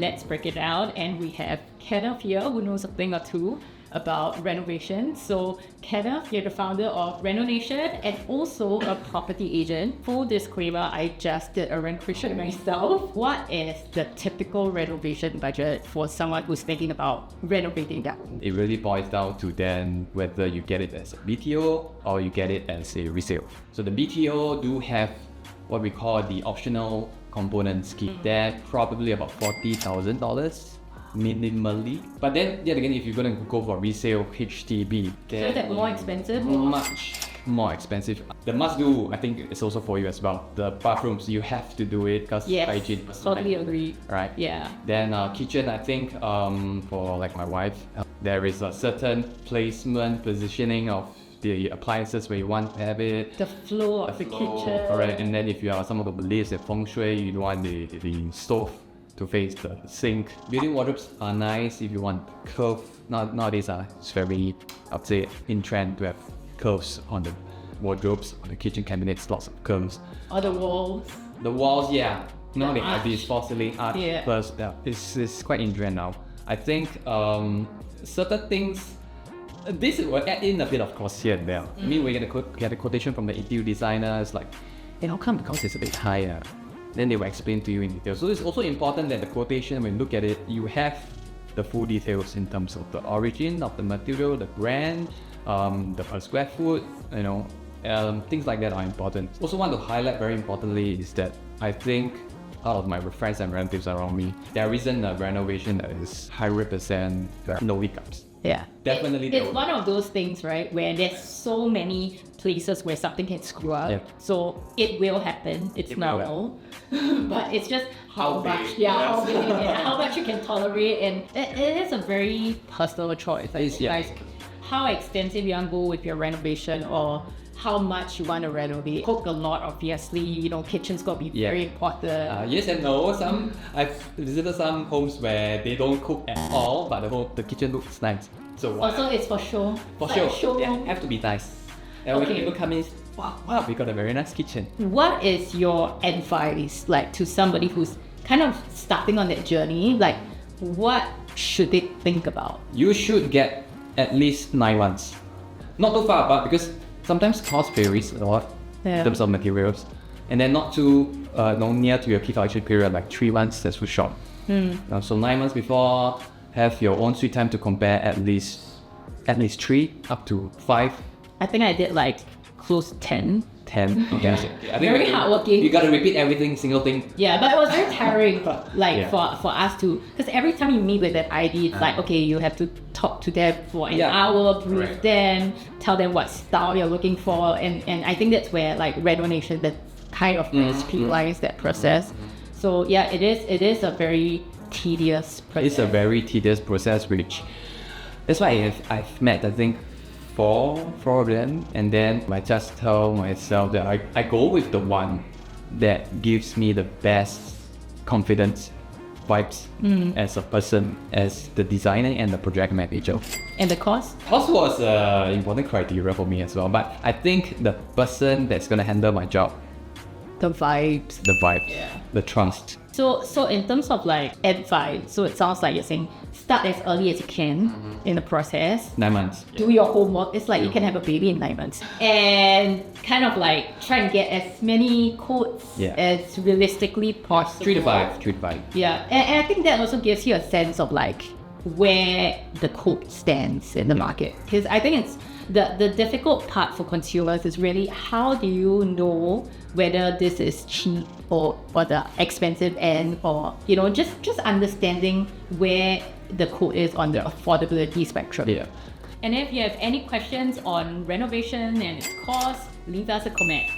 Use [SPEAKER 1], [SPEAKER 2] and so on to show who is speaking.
[SPEAKER 1] let's break it down. And we have Kenneth here who knows a thing or two about renovation. So Kenneth, you're the founder of Renonation and also a property agent. Full disclaimer, I just did a renovation myself. What is the typical renovation budget for someone who's thinking about renovating that?
[SPEAKER 2] It really boils down to then whether you get it as a BTO or you get it as a resale. So the BTO do have what we call the optional component scheme. They're probably about $40,000 minimally. But then yet again, if you're going to go for resale HDB,
[SPEAKER 1] So is that more expensive?
[SPEAKER 2] much more expensive. The must do, I think, is also for you as well. The bathrooms, you have to do it because hygiene.
[SPEAKER 1] Totally agree.
[SPEAKER 2] Right?
[SPEAKER 1] Yeah.
[SPEAKER 2] Then kitchen, I think for like my wife, there is a certain placement, positioning of the appliances where you want to have it.
[SPEAKER 1] The flow of the kitchen.
[SPEAKER 2] Correct. And then if you are someone who believes in feng shui, you want the stove to face the sink. Built-in wardrobes are nice if you want curve. Nowadays, it's very, I'd say, in trend to have curves on the wardrobes, on the kitchen cabinets, lots of curves.
[SPEAKER 1] Or the walls.
[SPEAKER 2] The walls, yeah. Now they have
[SPEAKER 1] arch.
[SPEAKER 2] these porcelain arch plus. It's quite in trend now. I think certain things, this will add in a bit of cost here and there. I mean, we get a quotation from the interior designer. It's like, hey, how come the cost is a bit higher? Then they will explain to you in detail. So it's also important that the quotation, when you look at it, you have the full details in terms of the origin of the material, the brand, the per square foot, things like that are important. Also want to highlight very importantly is that I think out of my friends and relatives around me, there isn't a renovation that is 100% no hiccups.
[SPEAKER 1] Yeah.
[SPEAKER 2] Definitely.
[SPEAKER 1] It's one of those things, right, where there's so many places where something can screw up.
[SPEAKER 2] Yep.
[SPEAKER 1] So it will happen. It's normal. But it's just how much,
[SPEAKER 2] big.
[SPEAKER 1] how big and how much you can tolerate. And it is a very personal choice. Like, how extensive you want to go with your renovation or how much you want to renovate. Cook a lot, obviously. Kitchen's got to be very important.
[SPEAKER 2] Yes and no. I've visited some homes where they don't cook at all, but the kitchen looks nice. So
[SPEAKER 1] Also, it's for show.
[SPEAKER 2] For
[SPEAKER 1] It's
[SPEAKER 2] sure,
[SPEAKER 1] like a showroom.
[SPEAKER 2] yeah, have to be nice. And when people come in, wow, we got a very nice kitchen.
[SPEAKER 1] What is your advice to somebody who's kind of starting on that journey? What should they think about?
[SPEAKER 2] You should get at least 9 months. Not too far apart because sometimes cost varies a lot in terms of materials. And then not too near to your key collection period, like 3 months, that's too short. So 9 months before, have your own sweet time to compare at least 3 up to 5.
[SPEAKER 1] I think I did close to 10.
[SPEAKER 2] 10. Okay. I think
[SPEAKER 1] Very hardworking.
[SPEAKER 2] You gotta repeat everything, single thing.
[SPEAKER 1] Yeah, but it was very tiring for us to, because every time you meet with that ID, it's okay, you have to talk to them for an hour, brief them, tell them what style you're looking for, and I think that's where Renonation that kind of streamlines that process. So yeah, it is a very tedious process.
[SPEAKER 2] It's a very tedious process, which that's why I've met, I think, four of them, and then I just tell myself that I go with the one that gives me the best confidence vibes as a person, as the designer and the project manager.
[SPEAKER 1] And the cost?
[SPEAKER 2] Cost was an important criteria for me as well, but I think the person that's gonna handle my job,
[SPEAKER 1] the vibes,
[SPEAKER 2] the trust.
[SPEAKER 1] So in terms of advice, so it sounds like you're saying start as early as you can in the process.
[SPEAKER 2] 9 months.
[SPEAKER 1] Do your homework. It's like you can have a baby in 9 months. And kind of try and get as many quotes as realistically possible.
[SPEAKER 2] 3 to 5.
[SPEAKER 1] Yeah, and I think that also gives you a sense of where the quote stands in the market. Because I think it's the difficult part for consumers is really how do you know whether this is cheap or the expensive end, or just understanding where the quote is on the affordability spectrum.
[SPEAKER 2] Yeah.
[SPEAKER 1] And if you have any questions on renovation and its cost, leave us a comment.